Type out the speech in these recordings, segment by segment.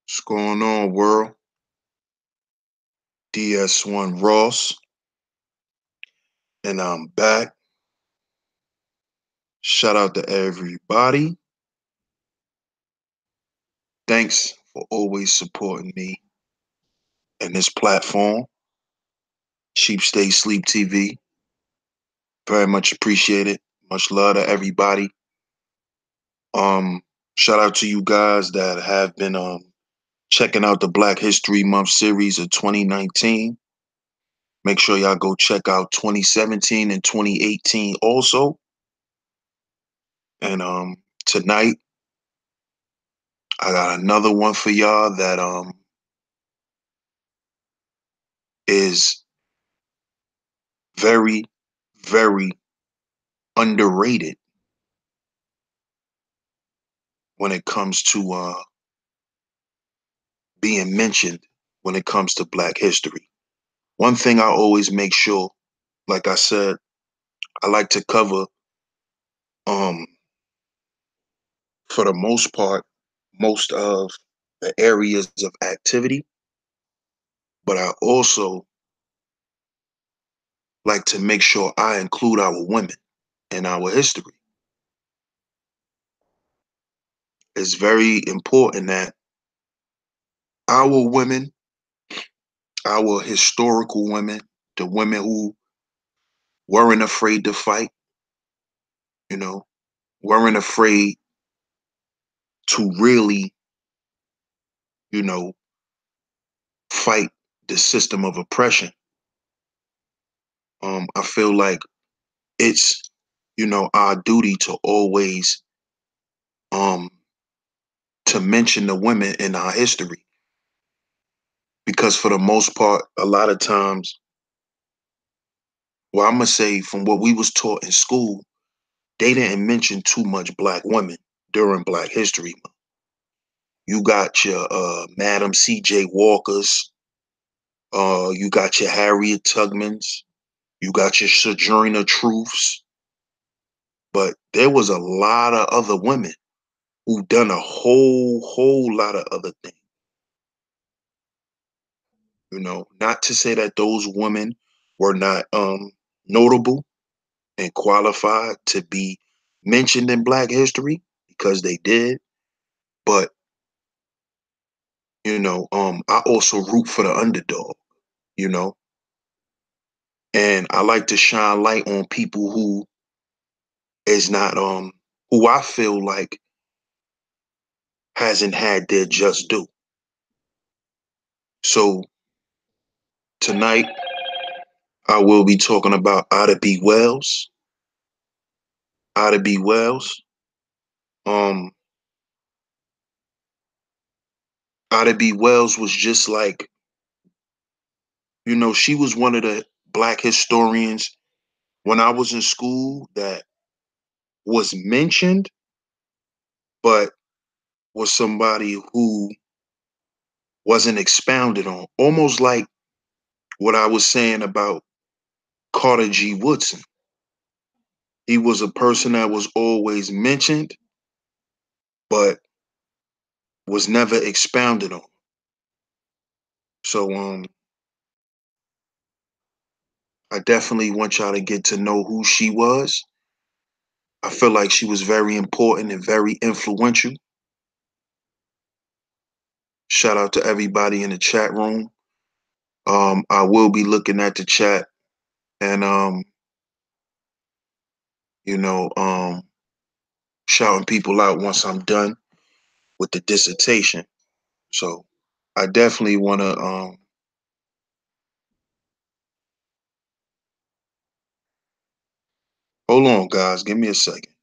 What's going on, world? DS1 Ross, and I'm back. Shout out to everybody. Thanks for always supporting me and this platform, Cheap Stay Sleep TV. Very much appreciated. Much love to everybody. Um, Shout out to you guys that have been checking out the Black History Month series of 2019. Make sure y'all go check out 2017 and 2018 also. And tonight I got another one for y'all that is very, very underrated when it comes to being mentioned when it comes to Black history. One thing I always make sure, like I said, I like to cover um for the most part most of the areas of activity, but I also like to make sure I include our women in our history. It's very important that our women, our historical women, the women who weren't afraid to fight, you know, weren't afraid to really, you know, fight the system of oppression. I feel like it's, our duty to always um to mention the women in our history because for the most part, a lot of times, well, I'm gonna say from what we was taught in school, they didn't mention too much black women during Black History Month. You got your Madam C.J. Walkers, you got your Harriet Tubmans, you got your Sojourner Truths, but there was a lot of other women who done a whole lot of other things. Not to say that those women were not notable and qualified to be mentioned in Black history because they did, but I also root for the underdog, you know, and I like to shine light on people who is not who I feel like hasn't had their just due. So tonight I will be talking about Ida B. Wells. Ida B. Wells. Um, Ida B. Wells was just like, she was one of the black historians when I was in school that was mentioned, but was somebody who wasn't expounded on. Almost like what I was saying about Carter G. Woodson. He was a person that was always mentioned, but was never expounded on. So I definitely want y'all to get to know who she was. I feel like she was very important and very influential. Shout out to everybody in the chat room. I will be looking at the chat and you know, um, shouting people out once I'm done with the dissertation. So I definitely want to hold on, guys. Give me a second.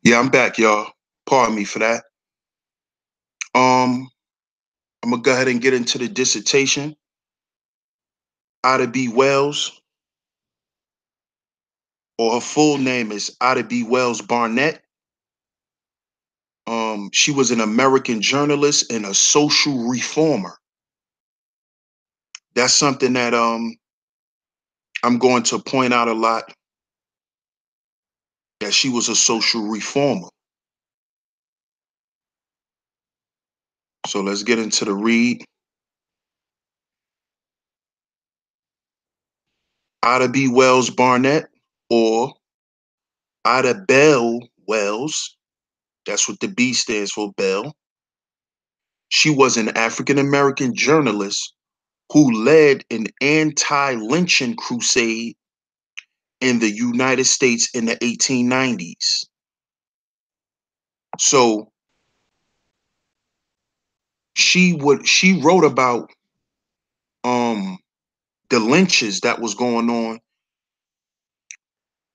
Yeah, I'm back, y'all. Pardon me for that. I'm gonna go ahead and get into the dissertation. Ida B. Wells, or her full name is Ida B. Wells-Barnett. She was an American journalist and a social reformer. That's something that I'm going to point out a lot, that she was a social reformer. So let's get into the read. Ida B. Wells-Barnett, or Ida Bell Wells, that's what the B stands for, Bell. She was an African American journalist who led an anti-lynching crusade in the United States in the 1890s. So she wrote about um the lynches that was going on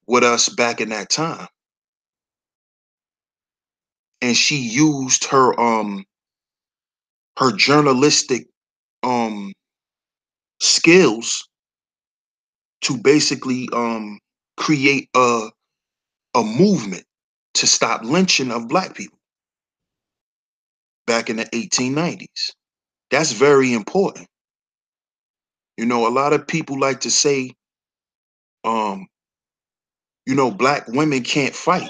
with us back in that time. And she used her journalistic um skills to basically create a movement to stop lynching of black people back in the 1890s. That's very important. You know, a lot of people like to say, um, black women can't fight.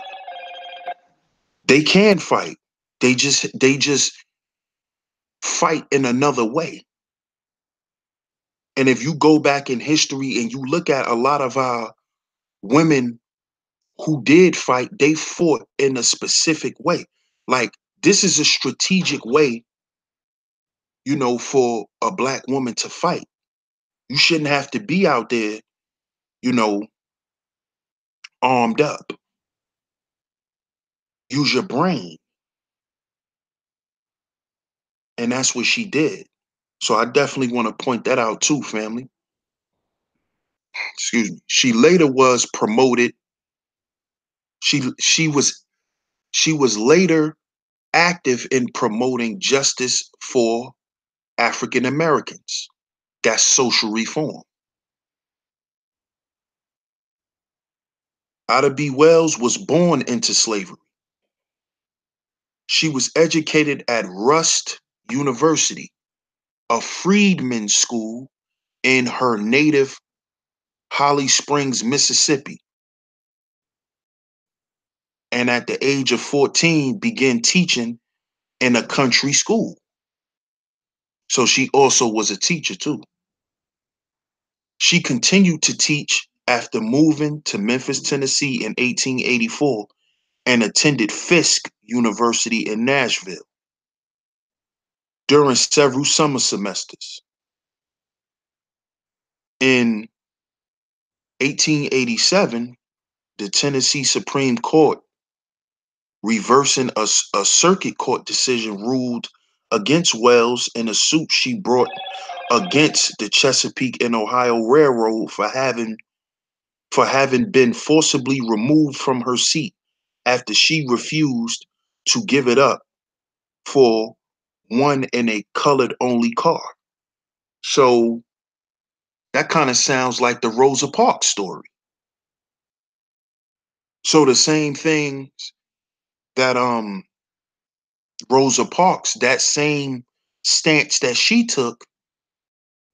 They can fight. They just fight in another way. And if you go back in history and you look at a lot of our women who did fight, they fought in a specific way. Like, this is a strategic way, for a black woman to fight. You shouldn't have to be out there, you know, armed up. Use your brain. And that's what she did. So I definitely want to point that out too, family. Excuse me. She later was promoted. She was later active in promoting justice for African Americans. That's social reform. Ida B. Wells was born into slavery. She was educated at Rust University, a freedmen's school in her native Holly Springs, Mississippi. And at the age of 14, began teaching in a country school. So she also was a teacher too. She continued to teach after moving to Memphis, Tennessee in 1884 and attended Fisk University in Nashville during several summer semesters. In 1887, the Tennessee Supreme Court, reversing a circuit court decision, ruled against Wells in a suit she brought against the Chesapeake and Ohio Railroad for having been forcibly removed from her seat after she refused to give it up for one in a colored only car. So that kind of sounds like the Rosa Parks story. So the same things that Rosa Parks, that same stance that she took,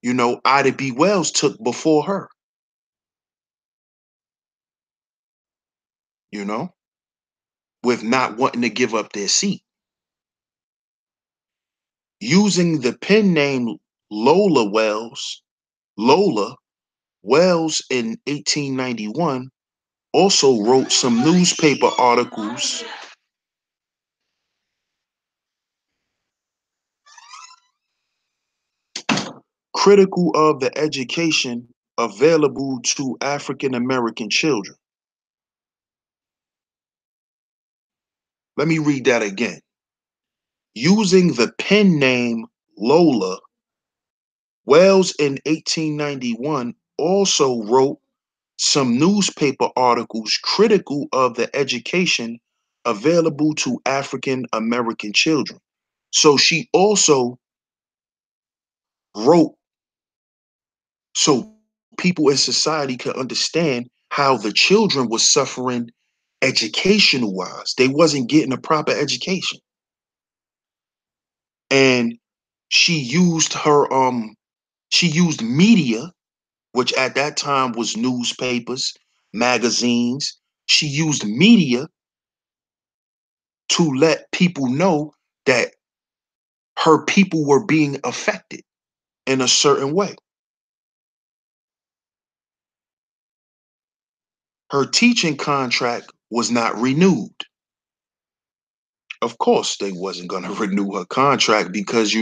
Ida B. Wells took before her, you know, with not wanting to give up their seat. Using the pen name Lola Wells, Lola Wells in 1891 also wrote some newspaper articles critical of the education available to African American children. Let me read that again. Using the pen name Lola, Wells in 1891 also wrote some newspaper articles critical of the education available to African American children. So she also wrote so people in society could understand how the children were suffering educational wise. They wasn't getting a proper education. And she used she used media, which at that time was newspapers, magazines. She used media to let people know that her people were being affected in a certain way. Her teaching contract was not renewed. Of course, they wasn't going to renew her contract because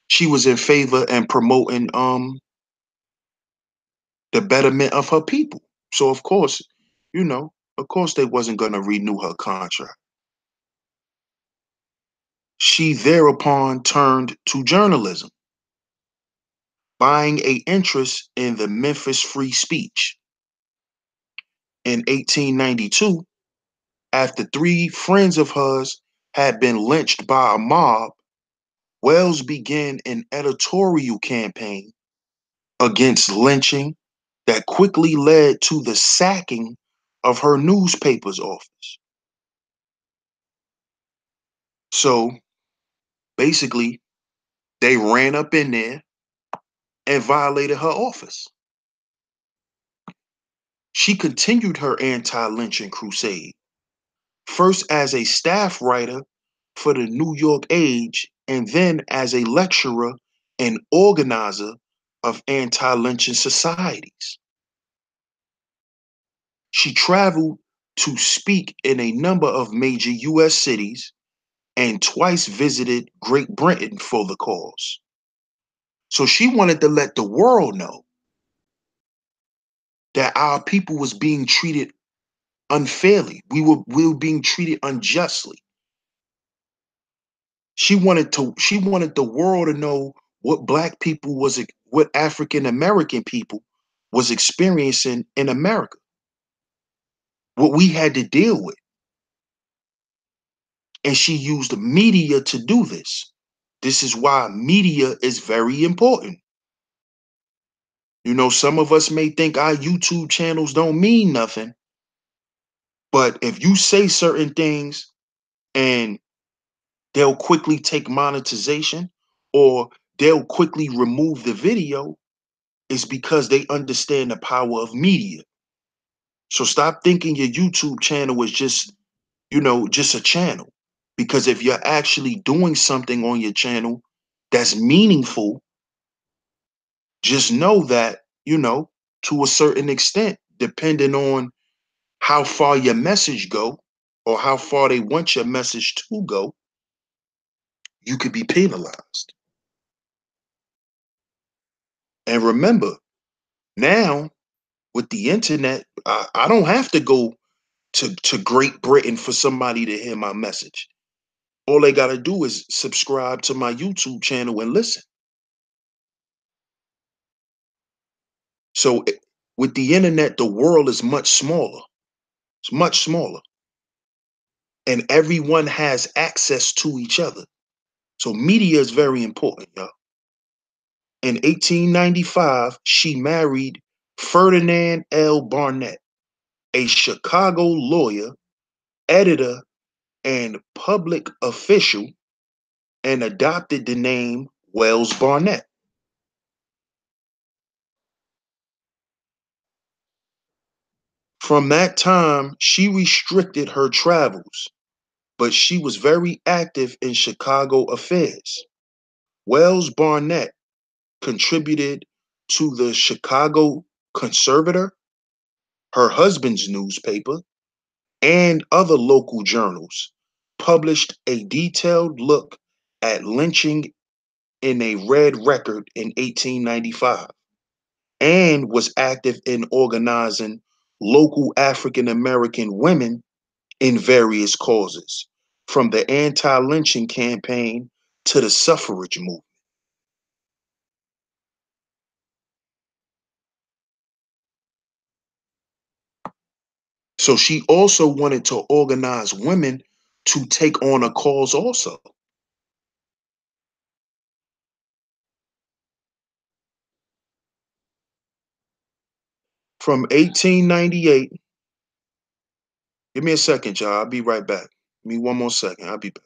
she was in favor and promoting the betterment of her people. So you know, of course they wasn't going to renew her contract. She thereupon turned to journalism, buying a interest in the Memphis Free Speech. In 1892, after three friends of hers had been lynched by a mob, Wells began an editorial campaign against lynching that quickly led to the sacking of her newspaper's office. So basically, they ran up in there and violated her office. She continued her anti lynching crusade, first as a staff writer for the New York Age, and then as a lecturer and organizer of anti lynching societies. She traveled to speak in a number of major US cities and twice visited Great Britain for the cause. So she wanted to let the world know that our people was being treated unfairly. We were being treated unjustly. She wanted the world to know what black people what African American people was experiencing in America, what we had to deal with. And she used media to do this. This is why media is very important. Some of us may think our YouTube channels don't mean nothing, but if you say certain things and they'll quickly take monetization or they'll quickly remove the video, it's because they understand the power of media. So stop thinking your YouTube channel is just a channel. Because if you're actually doing something on your channel that's meaningful, just know that, to a certain extent, depending on how far your message go or how far they want your message to go, you could be penalized. And remember, now with the internet, I don't have to go to Great Britain for somebody to hear my message. All they got to do is subscribe to my YouTube channel and listen. So with the internet, the world is much smaller. It's much smaller. And everyone has access to each other. So media is very important, y'all. In 1895, she married Ferdinand L. Barnett, a Chicago lawyer, editor, and public official, and adopted the name Wells-Barnett. From that time, she restricted her travels, but she was very active in Chicago affairs. Wells-Barnett contributed to the Chicago Conservator, her husband's newspaper, and other local journals, published a detailed look at lynching in a red record in 1895, and was active in organizing local African American women in various causes, from the anti-lynching campaign to the suffrage movement. So she also wanted to organize women to take on a cause also. From 1898, give me a second, y'all. I'll be right back. Give me one more second. I'll be back.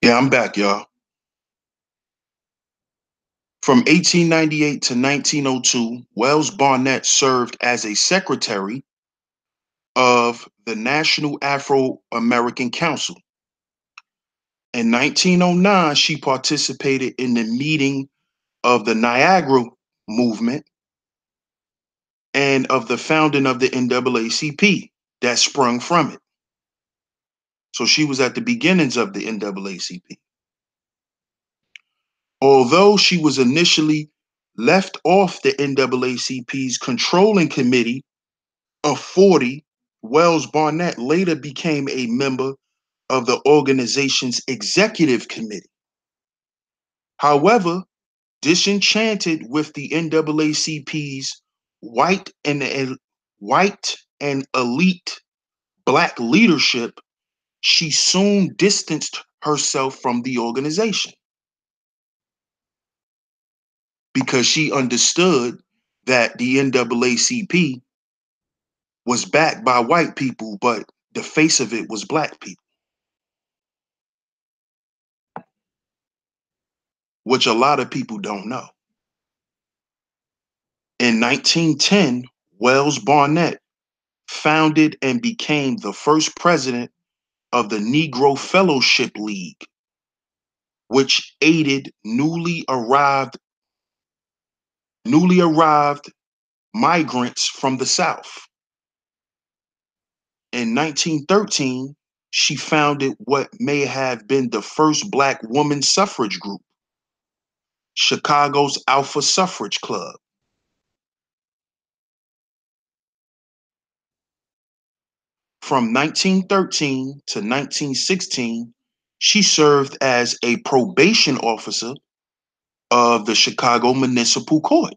Yeah, I'm back, y'all. From 1898 to 1902, Wells-Barnett served as a secretary of the National Afro-American Council. In 1909, she participated in the meeting of the Niagara movement and of the founding of the NAACP that sprung from it. So she was at the beginnings of the NAACP. Although she was initially left off the NAACP's controlling committee of 40, Wells-Barnett later became a member of the organization's executive committee. However, disenchanted with the NAACP's white and white and elite black leadership, she soon distanced herself from the organization because she understood that the NAACP was backed by white people, but the face of it was black people, which a lot of people don't know. In 1910, Wells Barnett founded and became the first president of the Negro Fellowship League, which aided newly arrived migrants from the South. In 1913, she founded what may have been the first Black woman suffrage group, Chicago's Alpha Suffrage Club. From 1913 to 1916, she served as a probation officer of the Chicago Municipal Court.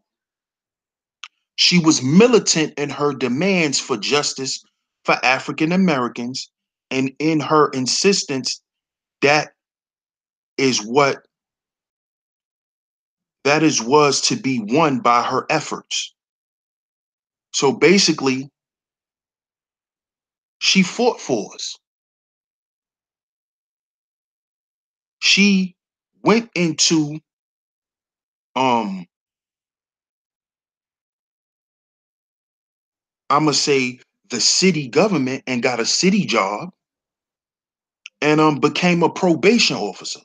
She was militant in her demands for justice for African Americans and in her insistence that is what was to be won by her efforts. So basically, she fought for us. She went into um I'm gonna say the city government and got a city job and became a probation officer.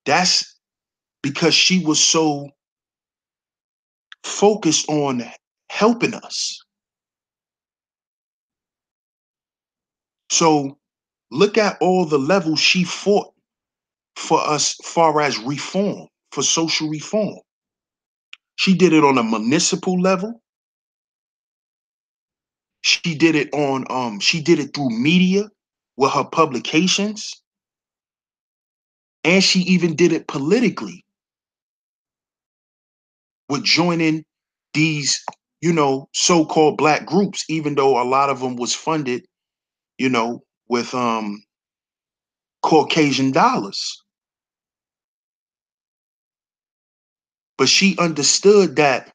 That's because she was so focused on helping us. So look at all the levels she fought for us far as reform, for social reform. She did it on a municipal level. She did it through media with her publications, and she even did it politically with joining these, so-called Black groups, even though a lot of them was funded, with Caucasian dollars. But she understood that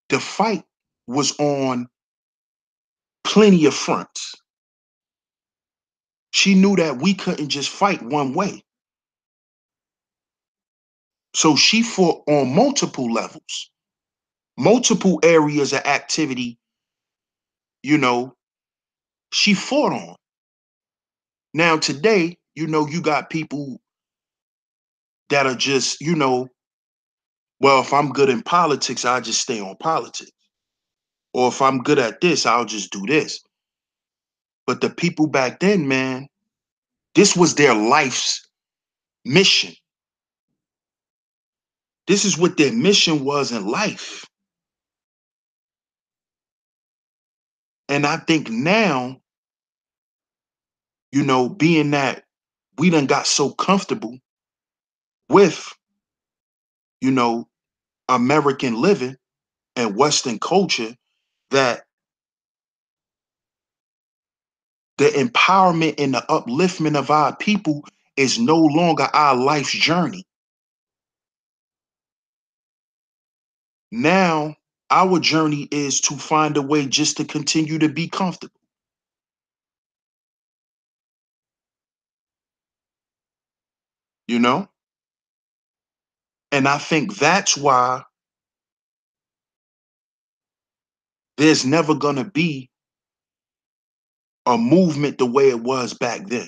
the fight was on plenty of fronts. She knew that we couldn't just fight one way. So she fought on multiple levels, multiple areas of activity, you know, she fought on. Now today, you got people that are just, well, if I'm good in politics, I'll just stay on politics. Or if I'm good at this, I'll just do this. But the people back then, man, this was their life's mission. This is what their mission was in life. And I think now, being that we done got so comfortable with, you know, American living and Western culture that the empowerment and the upliftment of our people is no longer our life's journey. Now, our journey is to find a way just to continue to be comfortable. You know? And I think that's why there's never going to be a movement the way it was back then.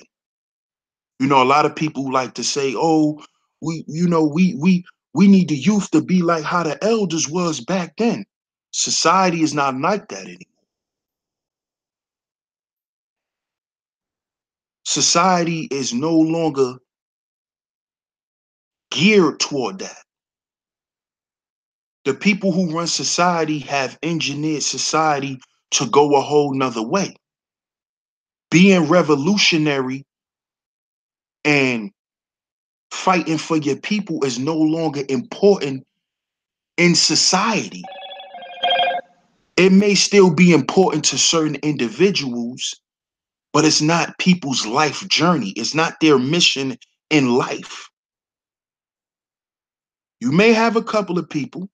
A lot of people like to say, "Oh, we need the youth to be like how the elders was back then." Society is not like that anymore. Society is no longer geared toward that. The people who run society have engineered society to go a whole nother way. Being revolutionary and fighting for your people is no longer important in society. It may still be important to certain individuals, but it's not people's life journey. It's not their mission in life. You may have a couple of people.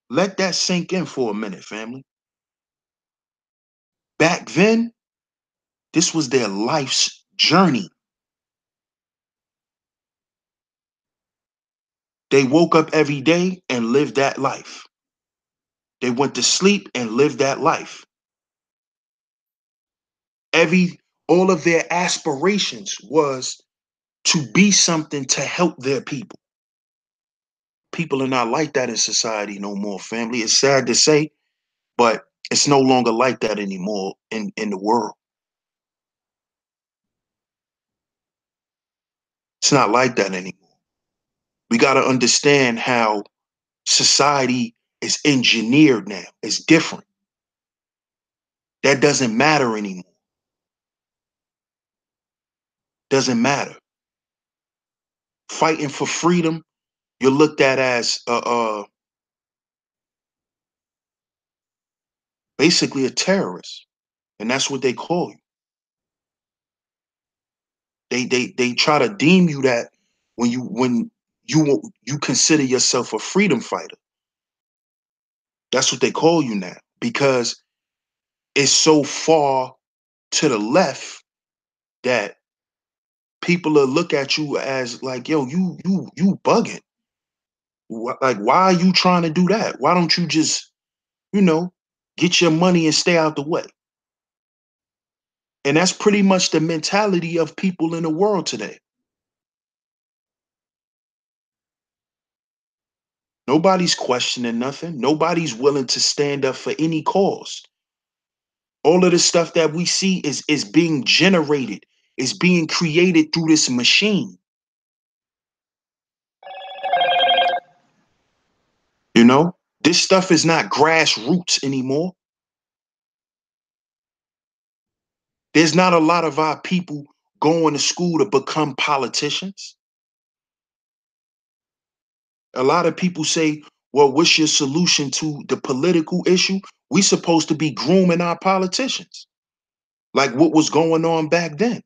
Let that sink in for a minute, family. Back then, this was their life's journey. They woke up every day and lived that life. They went to sleep and lived that life. All of their aspirations was to be something to help their people. People are not like that in society no more, family. It's sad to say, but it's no longer like that anymore in the world. It's not like that anymore. We got to understand how society is engineered now. It's different. That doesn't matter anymore. Doesn't matter. Fighting for freedom, you're looked at as basically a terrorist, and that's what they call you. They try to deem you that when you consider yourself a freedom fighter. That's what they call you now because it's so far to the left that people will look at you as like, yo, you bugging. Like, why are you trying to do that? Why don't you just, you know, get your money and stay out the way? And that's pretty much the mentality of people in the world today. Nobody's questioning nothing. Nobody's willing to stand up for any cause. All of the stuff that we see is being generated, is being created through this machine. You know, this stuff is not grassroots anymore. There's not a lot of our people going to school to become politicians. A lot of people say, well, what's your solution to the political issue? We supposed to be grooming our politicians, like what was going on back then.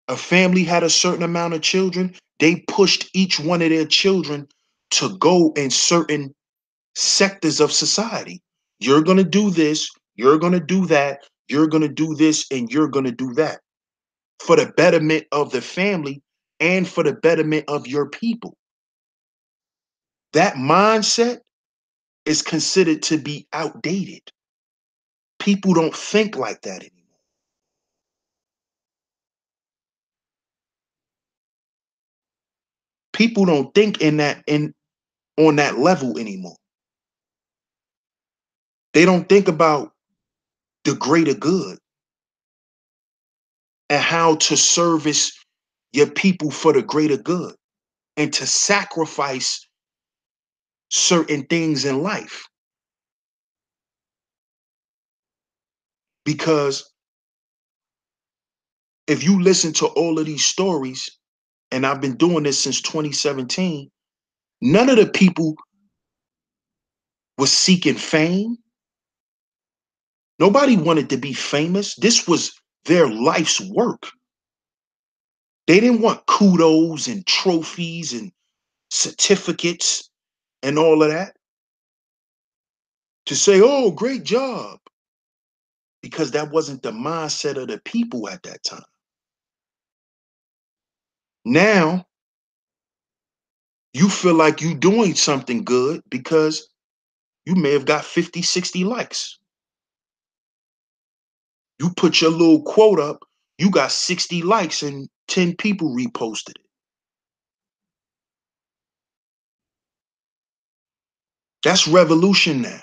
A family had a certain amount of children. They pushed each one of their children to go in certain sectors of society. You're going to do this, you're going to do that, you're going to do this, and you're going to do that for the betterment of the family and for the betterment of your people. That mindset is considered to be outdated. People don't think like that anymore. People don't think in that in on that level anymore. They don't think about the greater good and how to service your people for the greater good and to sacrifice certain things in life. Because if you listen to all of these stories, and I've been doing this since 2017, none of the people was seeking fame. Nobody wanted to be famous. This was their life's work. They didn't want kudos and trophies and certificates and all of that to say, oh, great job, because that wasn't the mindset of the people at that time. Now, you feel like you're doing something good because you may have got 50, 60 likes. You put your little quote up, you got 60 likes and 10 people reposted it. That's revolution now,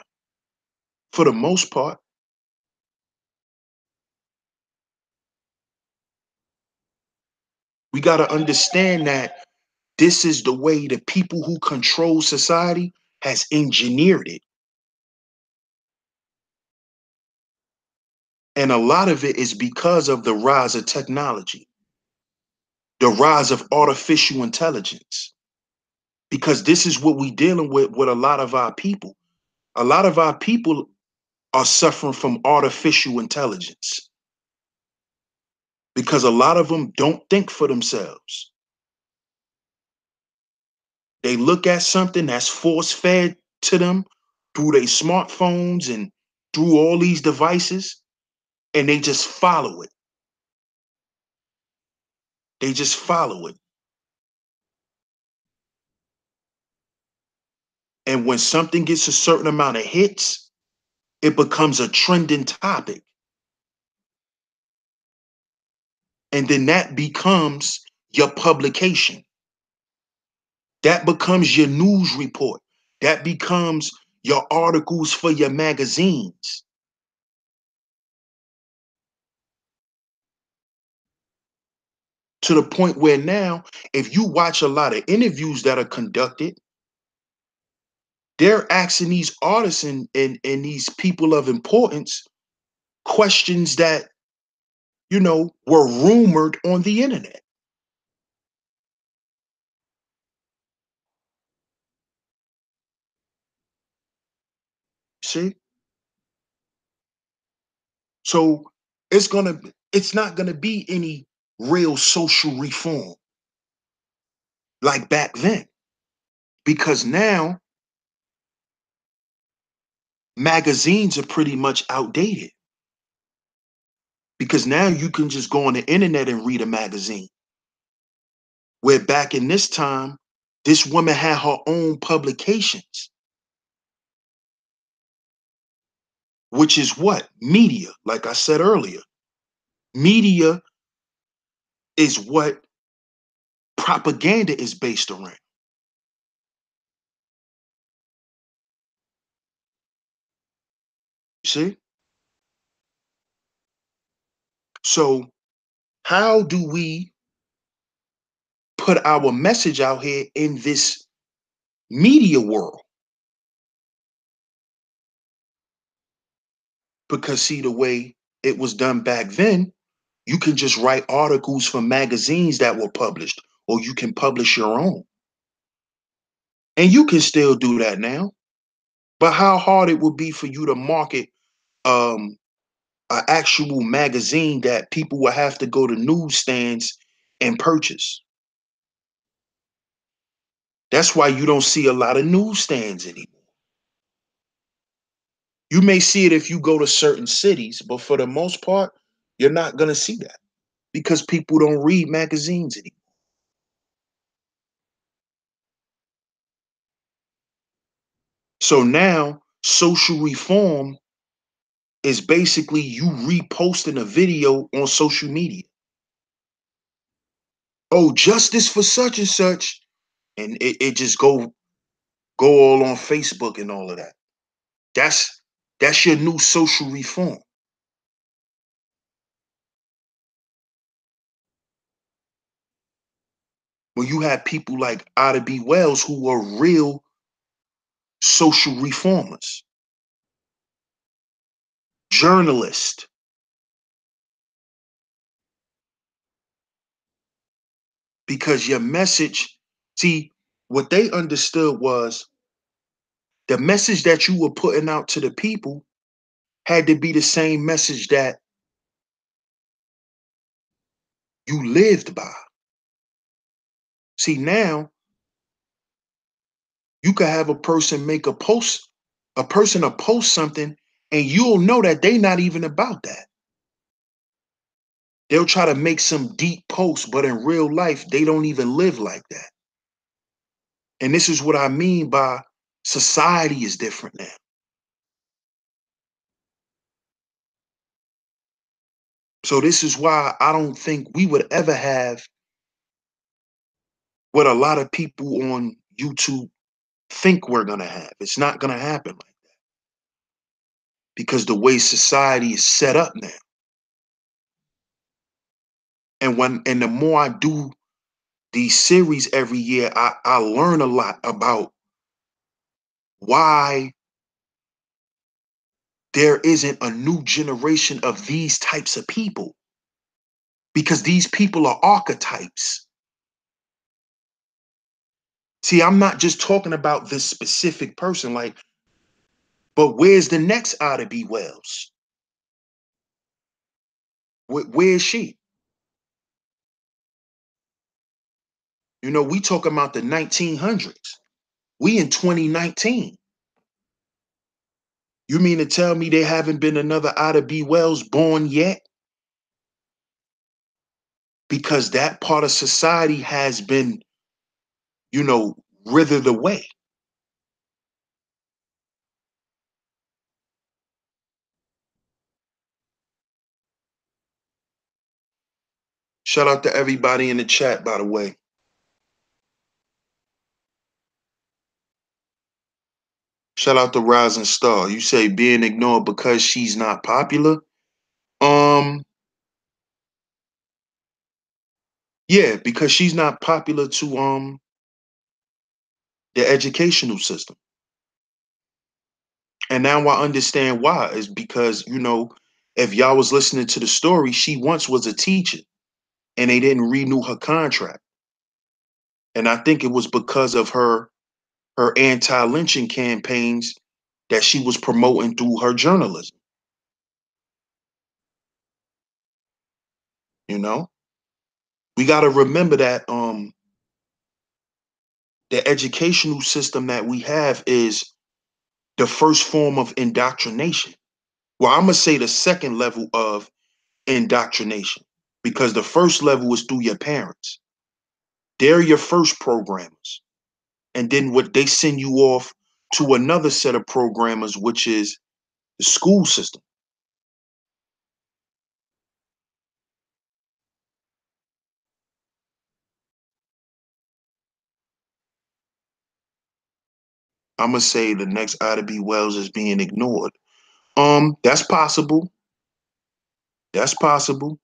for the most part. We got to understand that this is the way the people who control society has engineered it. And a lot of it is because of the rise of technology, the rise of artificial intelligence, because this is what we're dealing with a lot of our people. A lot of our people are suffering from artificial intelligence because a lot of them don't think for themselves. They look at something that's force fed to them through their smartphones and through all these devices, and they just follow it. They just follow it. And when something gets a certain amount of hits, it becomes a trending topic. And then that becomes your publication. That becomes your news report. That becomes your articles for your magazines. To the point where now, if you watch a lot of interviews that are conducted, they're asking these artists and these people of importance questions that, were rumored on the internet. See? So it's not gonna be any real social reform like back then. Because now magazines are pretty much outdated. Because now you can just go on the internet and read a magazine. Where back in this time, this woman had her own publications, which is what? Media, like I said earlier. Media is what propaganda is based around. See? So, how do we put our message out here in this media world? Because, see, the way it was done back then, you can just write articles for magazines that were published, or you can publish your own. And you can still do that now. But how hard it would be for you to market um, an actual magazine that people will have to go to newsstands and purchase. That's why you don't see a lot of newsstands anymore. You may see it if you go to certain cities, but for the most part, you're not going to see that because people don't read magazines anymore. So now, social reform is basically you reposting a video on social media. Oh, justice for such and such. And it just go all on Facebook and all of that. That's that's your new social reform. When you have people like Ida B. Wells who were real social reformers, journalists, because your message, see, what they understood was the message that you were putting out to the people had to be the same message that you lived by. See, now you could have a person make a post, a person to post something, and you'll know that they not even about that. They'll try to make some deep post, but in real life, they don't even live like that. And this is what I mean by society is different now. So this is why I don't think we would ever have what a lot of people on YouTube think we're gonna have. It's not gonna happen like that because the way society is set up now. And the more I do these series every year, I learn a lot about why there isn't a new generation of these types of people because these people are archetypes. See, I'm not just talking about this specific person, like, but where's the next Ida B. Wells? Where's she? We talking about the 1900s. We in 2019. You mean to tell me there haven't been another Ida B. Wells born yet? Because that part of society has been, you know, withered away. Shout out to everybody in the chat, by the way. Shout out to Rising Star. You say being ignored because she's not popular. Um, yeah, because she's not popular to the educational system. And now I understand why. Is because, if y'all was listening to the story, she once was a teacher and they didn't renew her contract. And I think it was because of her anti-lynching campaigns that she was promoting through her journalism. You know, we got to remember that the educational system that we have is the first form of indoctrination. Well, I'm gonna say the second level of indoctrination because the first level is through your parents. They're your first programmers, and then what they send you off to another set of programmers, which is the school system. I'm gonna say the next Ida B. Wells is being ignored. That's possible. That's possible.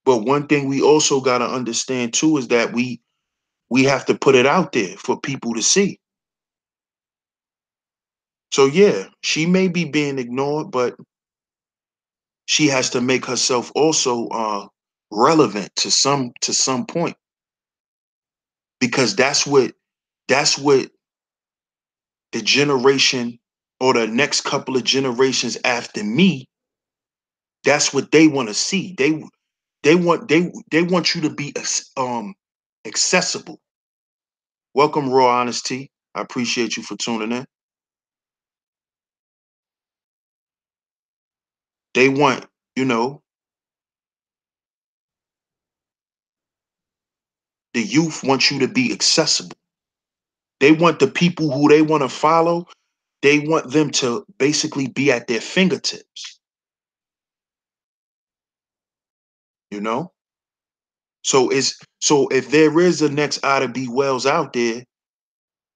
But one thing we also gotta understand too is that we have to put it out there for people to see. So yeah, she may be being ignored, but she has to make herself also relevant to some point because that's what the generation or the next couple of generations after me, that's what they want to see. They want you to be accessible. Welcome, Raw Honesty. I appreciate you for tuning in. They want, you know, the youth want you to be accessible. They want the people who they want to follow, they want them to basically be at their fingertips, you know? So if there is a next Ida B. Wells out there,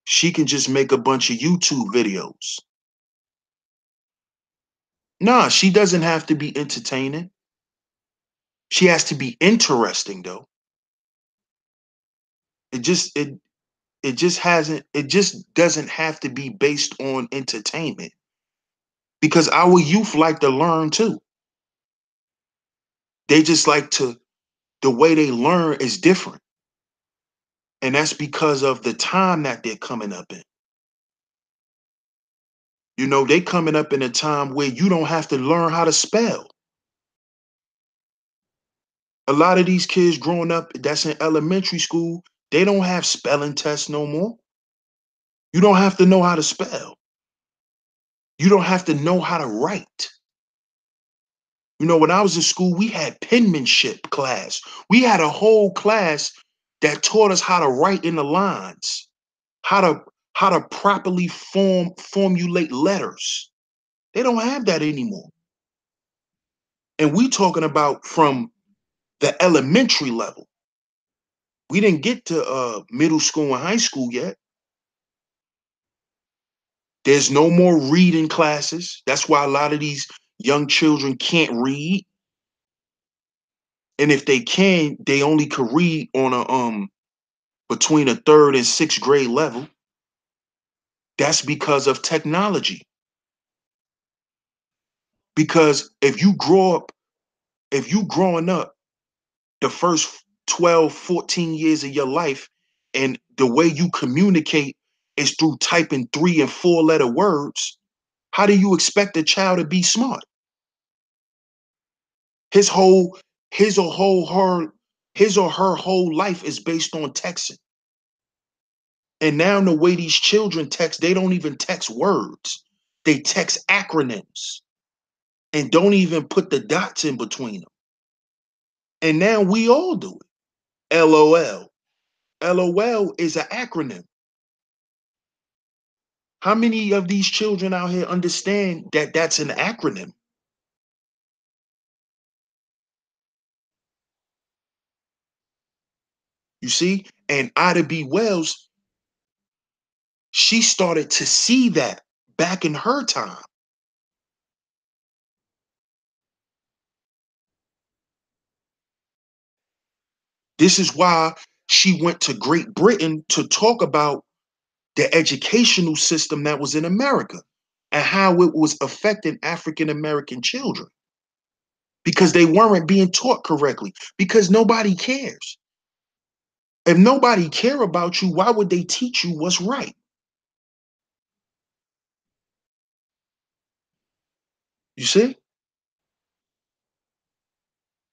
she can just make a bunch of YouTube videos. Nah, she doesn't have to be entertaining. She has to be interesting though. It just it just doesn't have to be based on entertainment because our youth like to learn too. They just like to the way they learn is different. And that's because of the time that they're coming up in. They coming up in a time where you don't have to learn how to spell. A lot of these kids growing up that's in elementary school, they don't have spelling tests no more. You don't have to know how to spell. You don't have to know how to write. When I was in school, we had penmanship class. We had a whole class that taught us how to write in the lines, how to how to properly formulate letters. They don't have that anymore. And we talking about from the elementary level. We didn't get to middle school and high school yet. There's no more reading classes. That's why a lot of these young children can't read. And if they can, they only could read on a between a third and sixth grade level. That's because of technology. Because if you growing up the first 12, 14 years of your life, and the way you communicate is through typing 3 and 4 letter words, how do you expect a child to be smart? His whole, his or whole her, his or her whole life is based on texting. And now the way these children text, they don't even text words. They text acronyms and don't even put the dots in between them. And now we all do it. LOL. LOL is an acronym. How many of these children out here understand that that's an acronym? You see? And Ida B. Wells, she started to see that back in her time. This is why she went to Great Britain to talk about the educational system that was in America and how it was affecting African American children because they weren't being taught correctly because nobody cares. If nobody care about you, why would they teach you what's right? You see?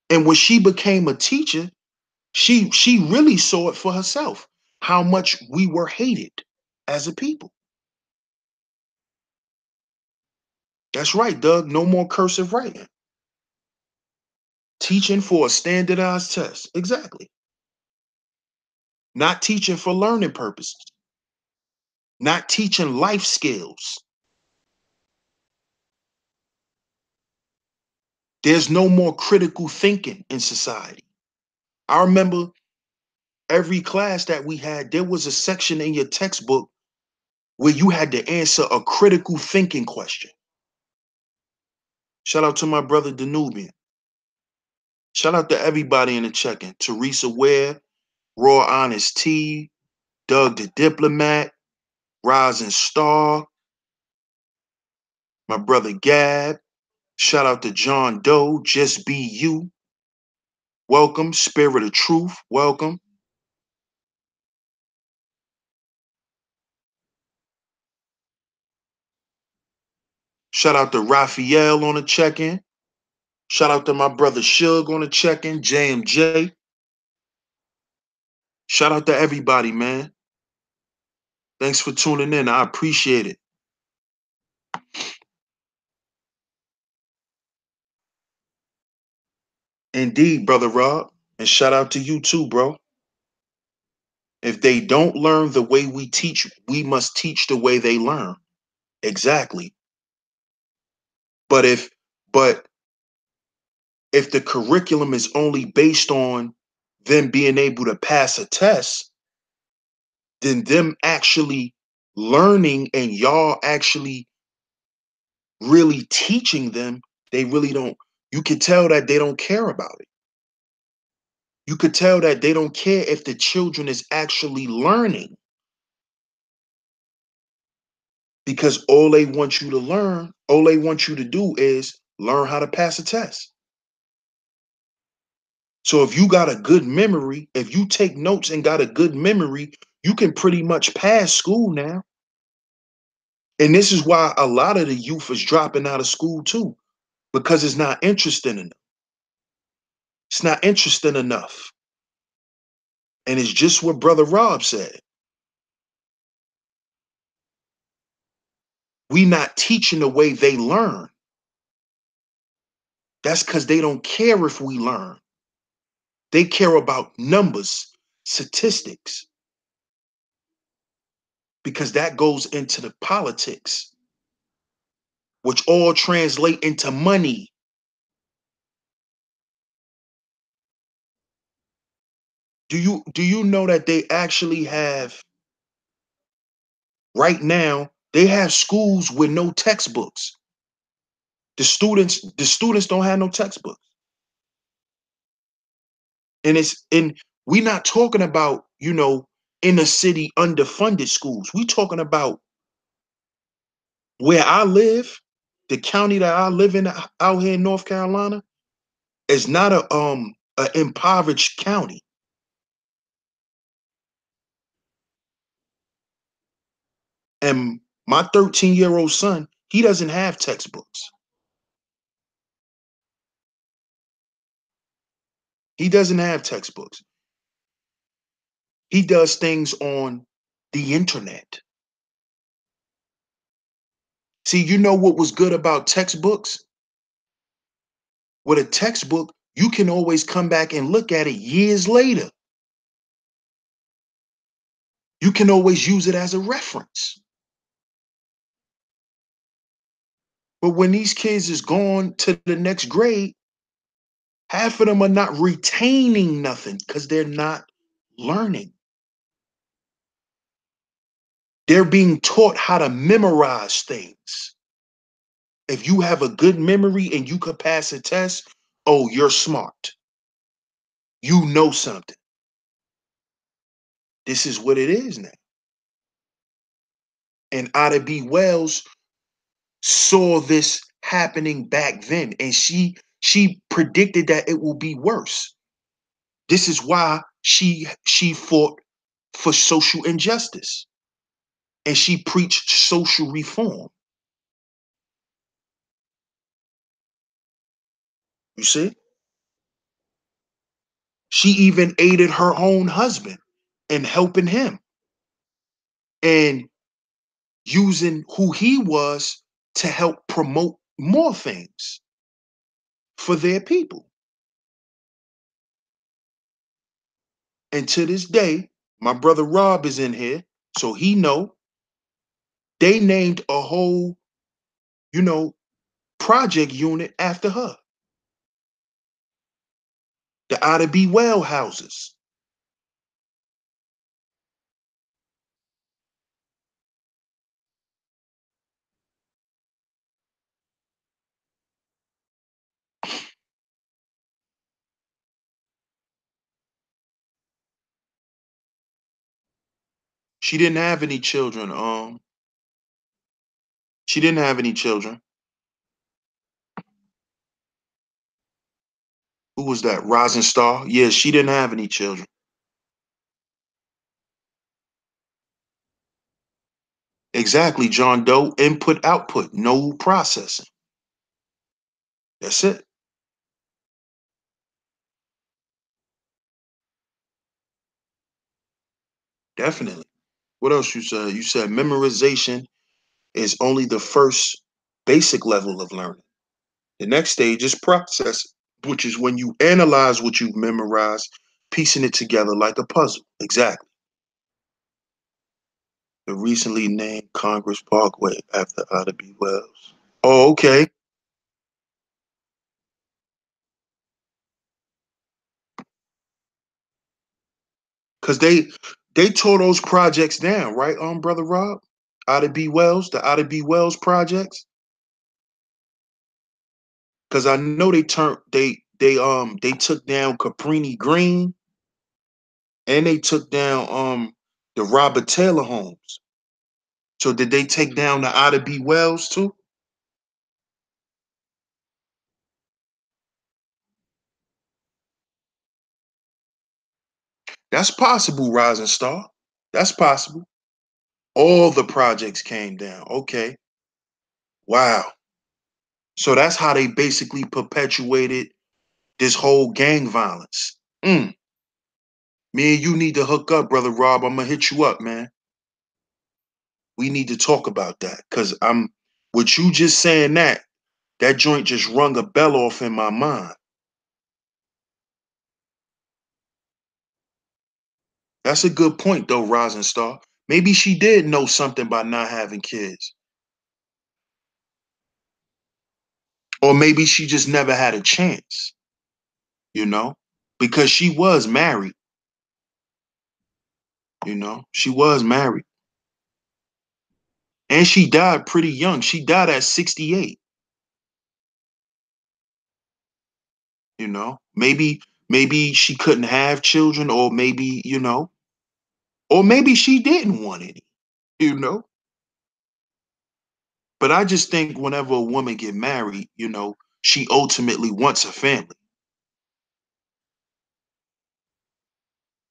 And when she became a teacher, she really saw it for herself, how much we were hated as a people. That's right, Doug. No more cursive writing. Teaching for a standardized test. Exactly. Not teaching for learning purposes. Not teaching life skills. There's no more critical thinking in society. I remember every class that we had, there was a section in your textbook where you had to answer a critical thinking question. Shout out to my brother Danubian. Shout out to everybody in the check-in. Teresa Ware, Raw Honest T, Doug the Diplomat, Rising Star, my brother Gab. Shout out to John Doe, Just Be You. Welcome, Spirit of Truth. Welcome. Shout out to Raphael on the check-in. Shout out to my brother Shug on the check-in, JMJ. Shout out to everybody, man. Thanks for tuning in. I appreciate it. Indeed, brother Rob. And shout out to you too, bro. If they don't learn the way we teach, we must teach the way they learn. Exactly. But but if the curriculum is only based on them being able to pass a test, then them actually learning and y'all actually really teaching them, they really don't. You could tell that they don't care about it. You could tell that they don't care if the children is actually learning because all they want you to learn, all they want you to do is learn how to pass a test. So if you got a good memory, if you take notes and got a good memory, you can pretty much pass school now. And this is why a lot of the youth is dropping out of school too, because it's not interesting enough. It's not interesting enough. And it's just what Brother Rob said. We not teaching the way they learn. That's because they don't care if we learn. They care about numbers, statistics, because that goes into the politics, which all translate into money. Do you know that they actually have right now, they have schools with no textbooks. The students don't have no textbooks. And we're not talking about, inner city underfunded schools. We talking about where I live, the county that I live in out here in North Carolina is not a impoverished county. And my 13-year-old son, he doesn't have textbooks. He doesn't have textbooks. He does things on the internet. See, you know what was good about textbooks? With a textbook, you can always come back and look at it years later. You can always use it as a reference. But when these kids is going to the next grade, half of them are not retaining nothing because they're not learning. They're being taught how to memorize things. If you have a good memory and you could pass a test, oh, you're smart. You know something. This is what it is now. And Ida B. Wells saw this happening back then, and she predicted that it will be worse. This is why she fought for social injustice, and she preached social reform. You see? She even aided her own husband in helping him and using who he was to help promote more things for their people. And to this day, my brother Rob is in here, so he know they named a whole, you know, project unit after her. The Ida B. Well houses. She didn't have any children. She didn't have any children. Who was that? Rising Star? Yeah, she didn't have any children. Exactly, John Doe. Input, output, no processing. That's it. Definitely. What else you said? You said memorization is only the first basic level of learning. The next stage is processing, which is when you analyze what you've memorized, piecing it together like a puzzle. Exactly. The recently named Congress Parkway after Ida B. Wells. Oh, okay. Because they tore those projects down, right, brother Rob? Ida B. Wells, the Ida B. Wells projects. Because I know they took down Caprini Green and they took down the Robert Taylor homes. So did they take down the Ida B. Wells too? That's possible, Rising Star. That's possible. All the projects came down. Okay. Wow. So that's how they basically perpetuated this whole gang violence. Mm. Me and you need to hook up, brother Rob. I'm gonna hit you up, man. We need to talk about that. Cause I'm with you just saying that joint just rung a bell off in my mind. That's a good point though, Rising Star. Maybe she did know something by not having kids. Or maybe she just never had a chance, you know? Because she was married, you know? She was married. And she died pretty young. She died at 68, you know? Maybe she couldn't have children, or maybe, or maybe she didn't want any, you know? But I just think whenever a woman get married, she ultimately wants a family.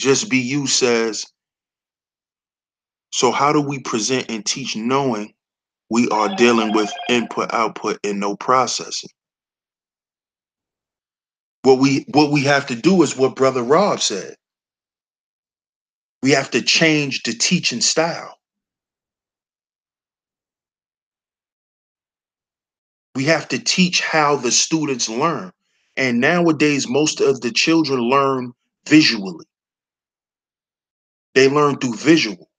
Just Be You says, so how do we present and teach knowing we are dealing with input, output, and no processing? What we have to do is what Brother Rob said. We have to change the teaching style. We have to teach how the students learn. And nowadays, most of the children learn visually. They learn through visual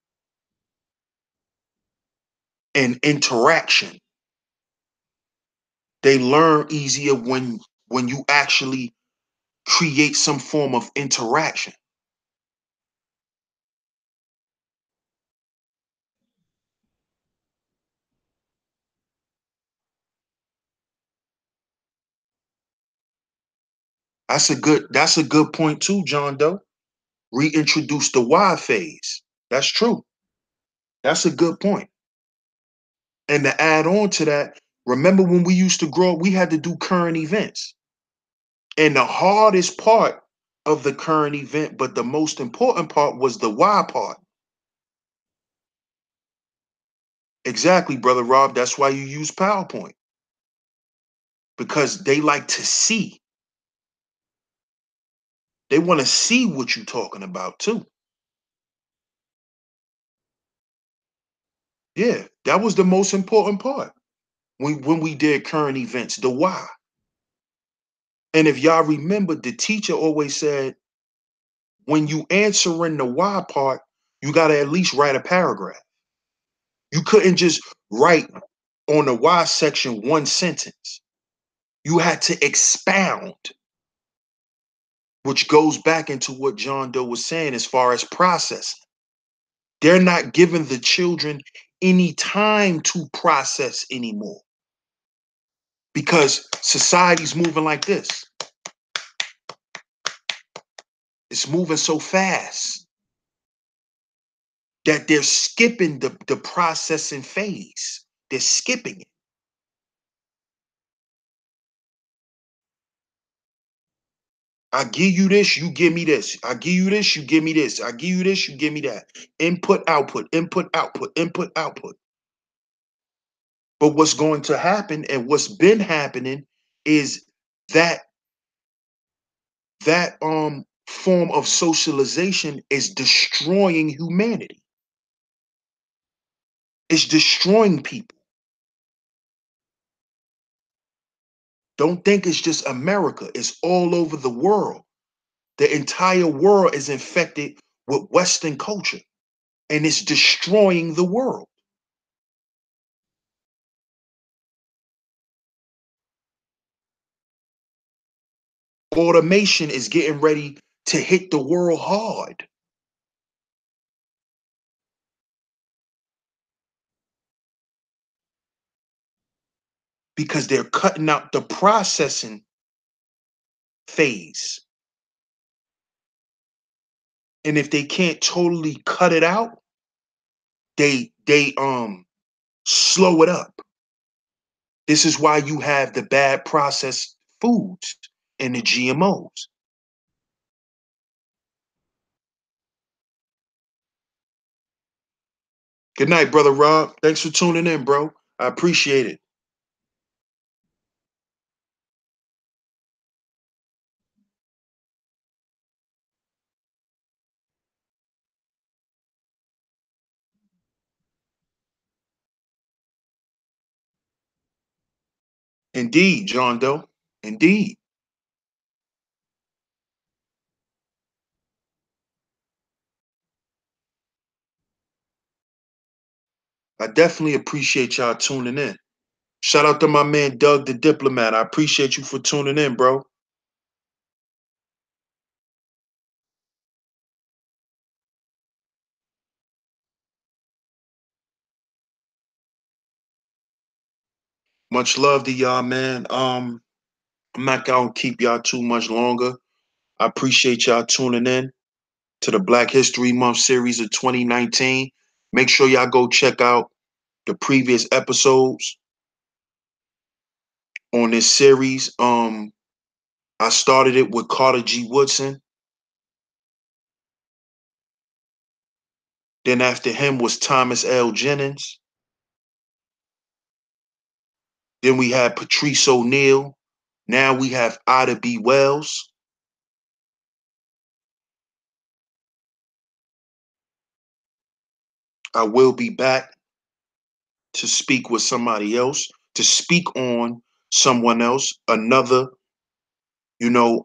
and interaction. They learn easier when you actually create some form of interaction. That's a good point too, John Doe. Reintroduce the why phase. That's true. That's a good point. And to add on to that, remember when we used to grow up, we had to do current events. And the hardest part of the current event, but the most important part was the why part. Exactly, brother Rob. That's why you use PowerPoint. Because they like to see. They want to see what you're talking about too. Yeah, that was the most important part when we did current events, the why. And if y'all remember, the teacher always said, when you answering the why part, you got to at least write a paragraph. You couldn't just write on the why section one sentence. You had to expound, which goes back into what John Doe was saying as far as processing. They're not giving the children any time to process anymore because society's moving like this. It's moving so fast that they're skipping the processing phase. They're skipping it. I give you this, you give me this. I give you this, you give me this. I give you this, you give me that. Input, output, input, output, input, output. But what's going to happen and what's been happening is that that form of socialization is destroying humanity. It's destroying people. Don't think it's just America. It's all over the world. The entire world is infected with Western culture and it's destroying the world. Automation is getting ready to hit the world hard because they're cutting out the processing phase. And if they can't totally cut it out, they slow it up. This is why you have the bad processed foods and the GMOs. Good night, brother Rob. Thanks for tuning in, bro. I appreciate it. Indeed, John Doe. Indeed. I definitely appreciate y'all tuning in. Shout out to my man Doug the Diplomat. I appreciate you for tuning in, bro. Much love to y'all, man. I'm not gonna keep y'all too much longer. I appreciate y'all tuning in to the Black History Month series of 2019. Make sure y'all go check out the previous episodes on this series. I started it with Carter G. Woodson. Then after him was Thomas L. Jennings. Then we had Patrice O'Neal. Now we have Ida B. Wells. I will be back to speak with somebody else, to speak on someone else, another, you know,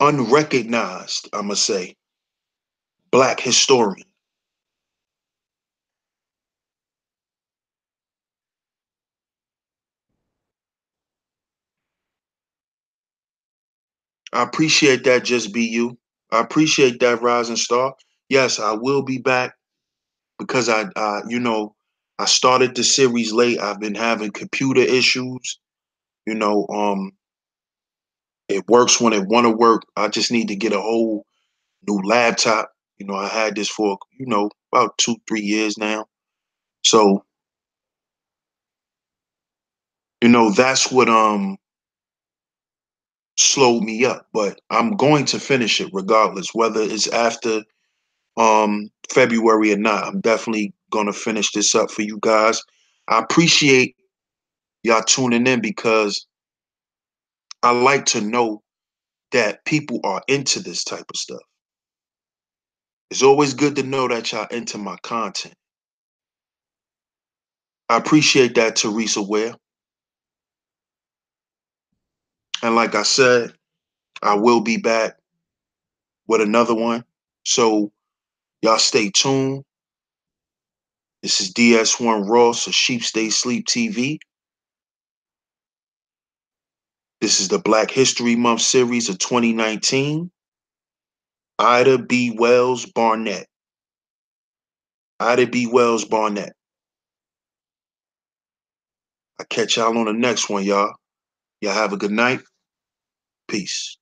unrecognized, I'ma say, Black historian. I appreciate that, Just Be You. I appreciate that, Rising Star. Yes, I will be back because I you know, I started the series late. I've been having computer issues. You know, it works when it want to work. I just need to get a whole new laptop. You know, I had this for, about 2, 3 years now. So, that's what slowed me up. But I'm going to finish it regardless, whether it's after February or not. I'm definitely gonna finish this up for you guys. I appreciate y'all tuning in because I like to know that people are into this type of stuff. It's always good to know that y'all into my content. I appreciate that, Teresa Ware. And like I said, I will be back with another one. So y'all stay tuned. This is DS1 Ross of Sheep Stay Sleep TV. This is the Black History Month series of 2019. Ida B. Wells Barnett. Ida B. Wells Barnett. I'll catch y'all on the next one, y'all. Y'all have a good night. Peace.